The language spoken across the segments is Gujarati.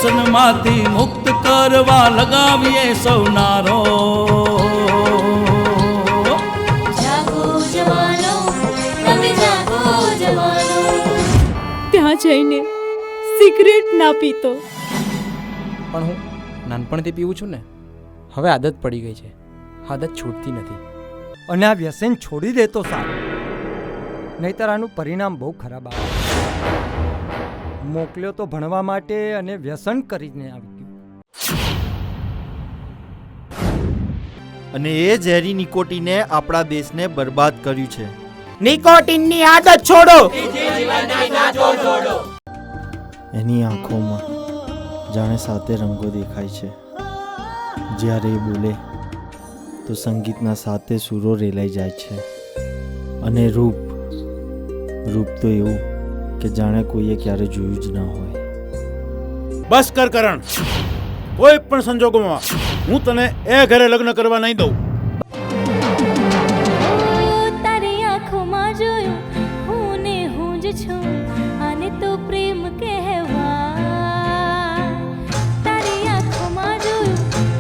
વ્યસનમાંથી મુક્ત કરવા લગાવીએ સૌ નારો. જાગો જવાનો, તમે જાગો જવાનો. ત્યાં જઈને સિગરેટ ના પીતો. પણ હું નાનપણથી પીવું છું ને, હવે આદત પડી ગઈ છે. આદત છૂટતી નથી. અને આ વ્યસન છોડી દે તો સારું, નહીંતર આનું પરિણામ બહુ ખરાબ આવે. મોકલ્યો તો ભણવા માટે અને વ્યસન કરીને આવી ગયો. અને એ ઝેરી નિકોટીને આપણા દેશને બરબાદ કર્યું છે. નિકોટીનની આદત છોડો. એની આંખોમાં જાણે સાથે રંગો દેખાય છે. જ્યારે એ બોલે તો સંગીતના સાથે સૂરો રેલાઈ જાય છે. અને રૂપ તો એવું કે જાણે કોઈએ ક્યારે જોયું જ ના હોય. બસ કર કરણ, કોઈ પણ સંજોગોમાં હું તને એ ઘરે લગ્ન કરવા નહીં દઉં. તારી આંખોમાં જોયું હું ને હું જ છું, આને તો પ્રેમ કહેવાય. તારી આંખોમાં જોયું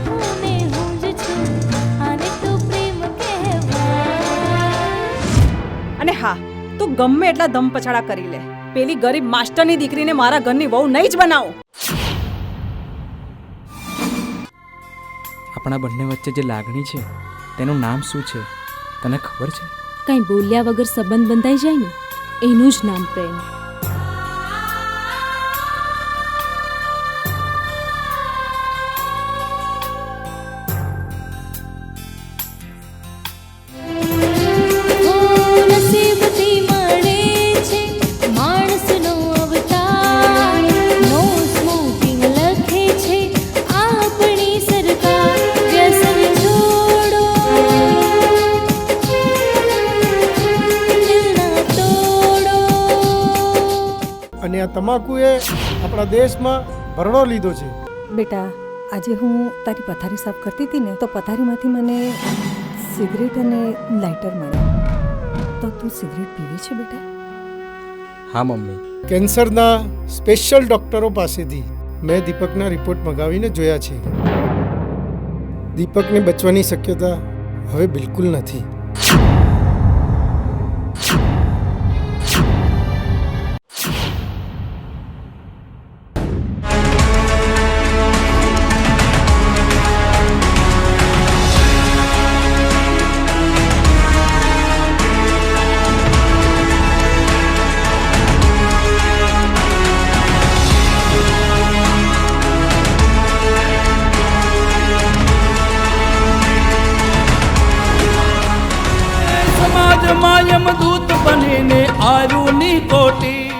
હું ને હું જ છું, આને તો પ્રેમ કહેવાય. અને હા, તું ગમે એટલા દમ પછાડા કરી લે, પેલી ગરીબ માસ્ટરની દીકરીને મારા ઘરની વહુ નહીં જ બનાવું. આપણા બંને વચ્ચે જે લાગણી છે તેનું નામ શું છે તને ખબર છે? કંઈ બોલ્યા વગર સંબંધ બંધાઈ જાય ને, એનું જ નામ પ્રેમ. નસીબથી મળે છે માણસનો અવતાર. નો સ્મોકિંગ લખે છે આપણી સરકાર. વ્યસન છોડો, દિલ ના તોડો. અને આ તમાકુએ આપણા દેશમાં ભરડો લીધો છે. બેટા, આજે હું તારી પથારી સાફ કરતી હતી ને, તો પથારીમાંથી મને સિગરેટ અને લાઇટર મળ્યા. તો તું સિગરેટ પીવે છે બેટા? હા મમ્મી. કેન્સરના સ્પેશિયલ ડોક્ટરો પાસેથી મેં દીપકના રિપોર્ટ મંગાવીને જોયા છે. દીપકને બચવાની શક્યતા હવે બિલકુલ નથી. સમાજમાં યમદૂત બનીને આવ્યું નિકોટીન.